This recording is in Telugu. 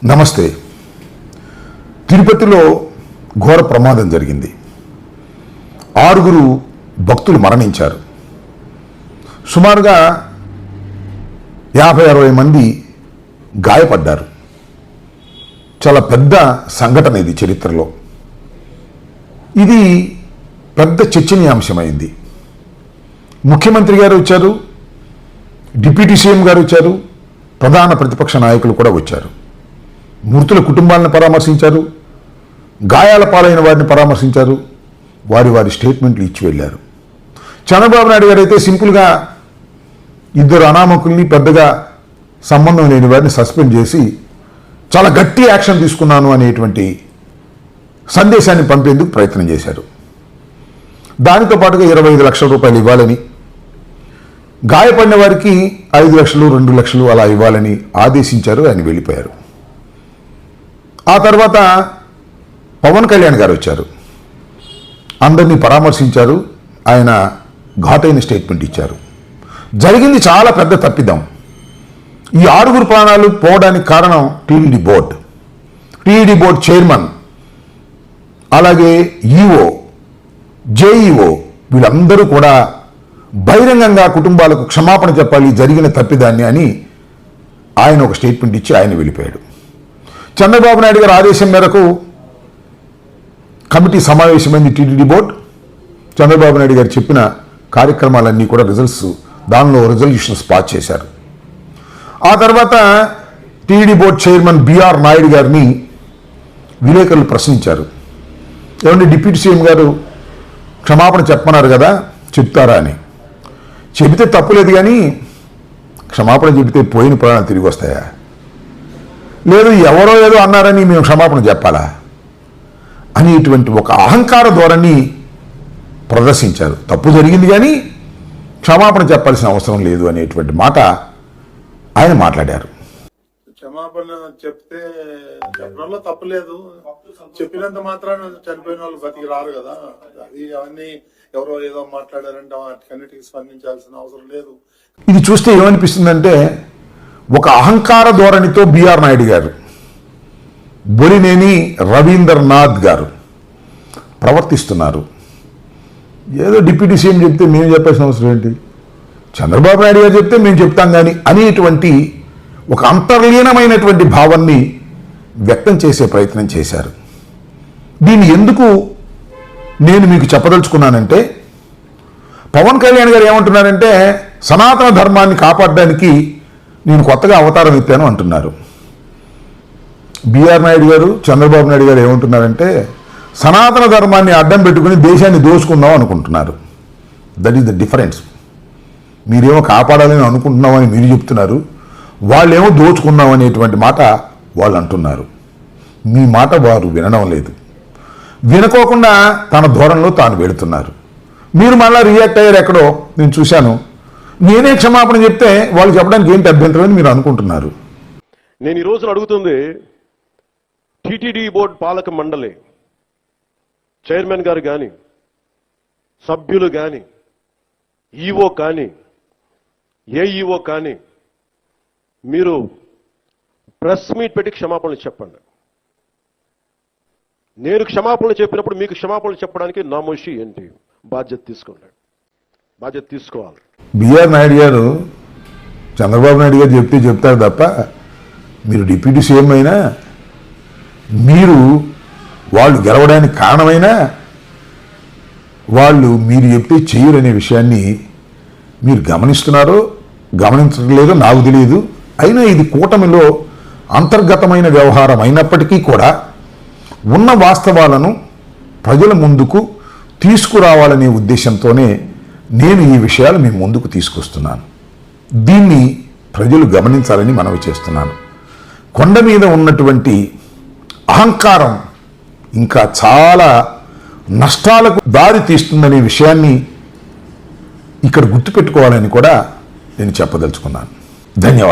నమస్తే. తిరుపతిలో ఘోర ప్రమాదం జరిగింది. 6 భక్తులు మరణించారు. సుమారుగా 50-60 మంది గాయపడ్డారు. చాలా పెద్ద సంఘటన ఇది చరిత్రలో. ఇది పెద్ద చర్చనీయాంశమైంది. ముఖ్యమంత్రి గారు వచ్చారు, డిప్యూటీ సీఎం గారు వచ్చారు, ప్రధాన ప్రతిపక్ష నాయకులు కూడా వచ్చారు. మృతుల కుటుంబాలను పరామర్శించారు, గాయాల పాలైన వారిని పరామర్శించారు, వారి స్టేట్మెంట్లు ఇచ్చి వెళ్ళారు. చంద్రబాబు నాయుడు గారు అయితే సింపుల్గా 2 అనామకుల్ని, పెద్దగా సంబంధం లేని వారిని సస్పెండ్ చేసి చాలా గట్టి యాక్షన్ తీసుకున్నాను అనేటువంటి సందేశాన్ని పంపేందుకు ప్రయత్నం చేశారు. దానితో పాటుగా 25 లక్షల రూపాయలు ఇవ్వాలని, గాయపడిన వారికి 5 లక్షలు 2 లక్షలు అలా ఇవ్వాలని ఆదేశించారు. ఆయన వెళ్ళిపోయారు. ఆ తర్వాత పవన్ కళ్యాణ్ గారు వచ్చారు, అందరినీ పరామర్శించారు. ఆయన ఘాటైన స్టేట్మెంట్ ఇచ్చారు. జరిగింది చాలా పెద్ద తప్పిదం. ఈ 6 ప్రాణాలు పోవడానికి కారణం టీటీడీ బోర్డు చైర్మన్, అలాగే ఈఓ, జేఈఓ వీళ్ళందరూ కూడా బహిరంగంగా కుటుంబాలకు క్షమాపణ చెప్పాలి జరిగిన తప్పిదాన్ని అని ఆయన ఒక స్టేట్మెంట్ ఇచ్చి ఆయన వెళ్ళిపోయాడు. చంద్రబాబు నాయుడు గారి ఆదేశం మేరకు కమిటీ సమావేశమైంది టీటీడీ బోర్డు. చంద్రబాబు నాయుడు గారు చెప్పిన కార్యక్రమాలన్నీ కూడా దానిలో రిజల్యూషన్స్ పాస్ చేశారు. ఆ తర్వాత TTD board chairman B R Naidu గారిని విలేకరులు ప్రశ్నించారు. ఏమంటే డిప్యూటీ సీఎం గారు క్షమాపణ చెప్పమన్నారు కదా, చెప్తారా అని. చెబితే తప్పులేదు, కానీ క్షమాపణ చెబితే పోయిన ప్రాణాలు తిరిగి వస్తాయా? లేదు ఎవరో ఏదో అన్నారని మేము క్షమాపణ చెప్పాలా అనేటువంటి ఒక అహంకార ధోరణి ప్రదర్శించారు. తప్పు జరిగింది కానీ క్షమాపణ చెప్పాల్సిన అవసరం లేదు అనేటువంటి మాట ఆయన మాట్లాడారు. క్షమాపణ చెప్తే చెప్పడంలో తప్పులేదు, చెప్పినంత మాత్రాన చనిపోయిన వాళ్ళు బతికి రారు కదా. అది అవన్నీ ఎవరో ఏదో మాట్లాడారంటే వాటికన్నిటికీ స్పందించాల్సిన అవసరం లేదు. ఇది చూస్తే ఏమనిపిస్తుందంటే, ఒక అహంకార ధోరణితో బిఆర్ నాయుడు గారు, బొలినేని రవీంద్రనాథ్ గారు ప్రవర్తిస్తున్నారు. ఏదో డిప్యూటీ సీఎం చెప్తే మేము చెప్పాల్సిన అవసరం ఏంటి, చంద్రబాబు నాయుడు గారు చెప్తే మేము చెప్తాం కానీ అనేటువంటి ఒక అంతర్లీనమైనటువంటి భావాన్ని వ్యక్తం చేసే ప్రయత్నం చేశారు. దీన్ని ఎందుకు నేను మీకు చెప్పదలుచుకున్నానంటే, పవన్ కళ్యాణ్ గారు ఏమంటున్నారంటే, సనాతన ధర్మాన్ని కాపాడడానికి నేను కొత్తగా అవతారం ఎత్తాను అంటున్నారు. బిఆర్ నాయుడు గారు, చంద్రబాబు నాయుడు గారు ఏమంటున్నారంటే, సనాతన ధర్మాన్ని అడ్డం పెట్టుకుని దేశాన్ని దోచుకుందాం అనుకుంటున్నారు. That is the difference. మీరేమో కాపాడాలని అనుకుంటున్నామని మీరు చెప్తున్నారు, వాళ్ళేమో దోచుకుందాం అనేటువంటి మాట వాళ్ళు అంటున్నారు. మీ మాట వారు వినడం లేదు. వినుకోకుండా తన ధోరణిలో తాను వెళుతున్నారు. మీరు మళ్ళీ రియాక్ట్ అయ్యారు ఎక్కడో నేను చూశాను. నేనే క్షమాపణ చెప్తే వాళ్ళు చెప్పడానికి ఏంటి అభ్యంతరం అని మీరు అనుకుంటున్నారు. నేను ఈ రోజున అడుగుతుంది, టీటీడీ బోర్డు పాలక మండలి చైర్మన్ గారు కానీ, సభ్యులు కానీ, ఈఓ కానీ, ఏఈఓ కానీ, మీరు ప్రెస్ మీట్ పెట్టి క్షమాపణలు చెప్పండి. నేను క్షమాపణలు చెప్పినప్పుడు మీకు క్షమాపణలు చెప్పడానికి నామోషి ఏంటి? బాధ్యత తీసుకోండి, బాధ్యత తీసుకోవాలి. బిఆర్ నాయుడు గారు చంద్రబాబు నాయుడు గారు చెప్తారు తప్ప, మీరు డిప్యూటీ సీఎం అయినా, మీరు వాళ్ళు గెలవడానికి కారణమైనా వాళ్ళు మీరు చెప్తే చేయరనే విషయాన్ని మీరు గమనించలేదో నాకు తెలియదు. అయినా ఇది కూటమిలో అంతర్గతమైన వ్యవహారం అయినప్పటికీ కూడా ఉన్న వాస్తవాలను ప్రజల ముందుకు తీసుకురావాలనే ఉద్దేశంతోనే నేను ఈ విషయాలు మీ ముందుకు తీసుకొస్తున్నాను. దీన్ని ప్రజలు గమనించాలని మనవి చేస్తున్నాను. కొండ మీద ఉన్నటువంటి అహంకారం ఇంకా చాలా నష్టాలకు దారి తీస్తుందనే విషయాన్ని ఇక్కడ గుర్తుపెట్టుకోవాలని కూడా నేను చెప్పదలుచుకున్నాను. ధన్యవాదాలు.